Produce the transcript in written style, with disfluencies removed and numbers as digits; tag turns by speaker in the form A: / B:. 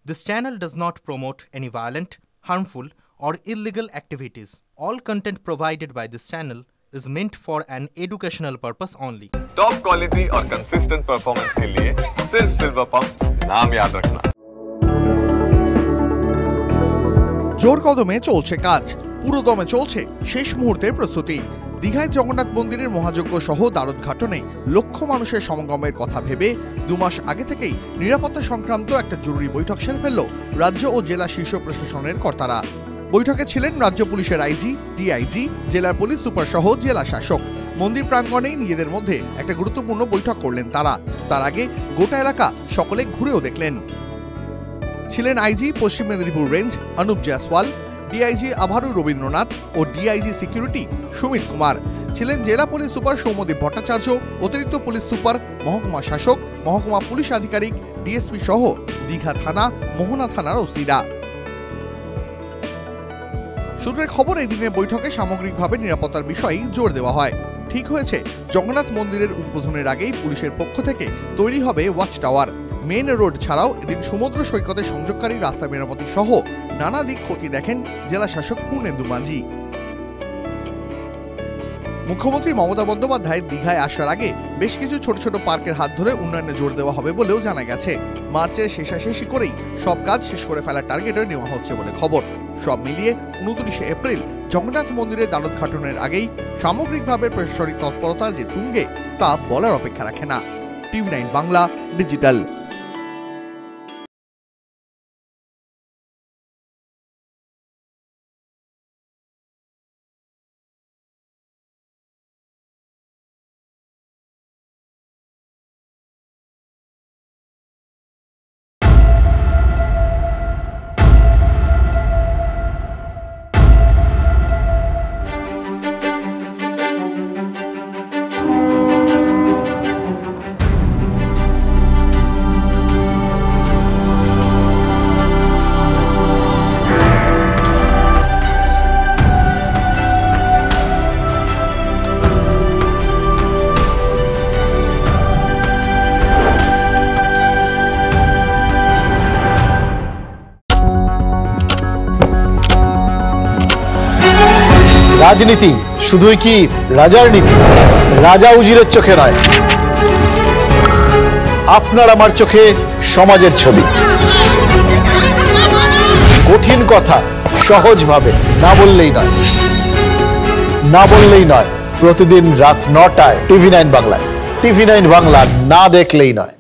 A: This channel does not promote any violent, harmful, or illegal activities. All content provided by this channel is meant for an educational purpose only.
B: Top quality और consistent performance के लिए सिर्फ silver pump नाम याद रखना।
C: জোর কদমে চলছে কাজ, পুরো দমে চলছে শেষ মুহূর্তের প্রস্তুতি। দীঘায় জগন্নাথ মন্দিরের মহাযজ্ঞ সহ দ্বারোদ্ঘাটনে লক্ষ মানুষের সমাগমের কথা ভেবে 2 মাস আগে থেকেই নিরাপত্তা সংক্রান্ত একটা জরুরি বৈঠক সেরে ফেলল রাজ্য ও জেলা শীর্ষ প্রশাসনের কর্তারা। বৈঠকে ছিলেন রাজ্য পুলিশের আইজি, ডিআইজি, জেলার পুলিশ সুপার সহ জেলা শাসক। মন্দির প্রাঙ্গণেই নিজেদের মধ্যে একটা গুরুত্বপূর্ণ বৈঠক করলেন তারা। তার আগে গোটা এলাকা সকলে ঘুরেও দেখলেন। ছিলেন আইজি পশ্চিম মেদিনীপুর রেঞ্জ অনুপ জয়সওয়াল, ডিআইজি আভারু রবীন্দ্রনাথ ও ডিআইজি সিকিউরিটি সুমিত কুমার। ছিলেন জেলা পুলিশ সুপার সৌম্যদীপ ভট্টাচার্য, অতিরিক্ত পুলিশ সুপার, মহকুমা শাসক, মহকুমা পুলিশ আধিকারিক, ডিএসপি সহ দীঘা থানা, মোহনা থানার ওসিরা। সূত্রের খবর, এই দিনের বৈঠকে সামগ্রিকভাবে নিরাপত্তার বিষয়ে জোর দেওয়া হয়। ঠিক হয়েছে, জগন্নাথ মন্দিরের উদ্বোধনের আগেই পুলিশের পক্ষ থেকে তৈরি হবে ওয়াচ টাওয়ার। মেন রোড ছাড়াও এদিন সমুদ্র সৈকতের সংযোগকারী রাস্তা মেরামতি সহ নানা দিক খতিয়ে দেখেন জেলা শাসক পূর্ণেন্দু মাঝি। মুখ্যমন্ত্রী মমতা বন্দ্যোপাধ্যায় দীঘায় আসার আগে বেশ কিছু ছোট ছোট পার্কের হাত ধরে উন্নয়নে জোর দেওয়া হবে বলেও জানা গেছে। মার্চের শেষাশেষি করেই সব কাজ শেষ করে ফেলার টার্গেটে নেওয়া হচ্ছে বলে খবর। সব মিলিয়ে 29 এপ্রিল জগন্নাথ মন্দিরের দ্বারোদ্ঘাটনের আগেই সামগ্রিকভাবে প্রশাসনিক তৎপরতা যে তুঙ্গে তা বলার অপেক্ষা রাখে না। TV9 Bangla digital.
D: রাজনীতি শুধুই কি রাজার নীতি? রাজা উজিরের চোখে নয়, আপনার আমার চোখে সমাজের ছবি। কঠিন কথা সহজভাবে না বললেই নয়। প্রতিদিন রাত 9টায় TV9 বাংলায়। TV9 বাংলা না দেখলেই নয়।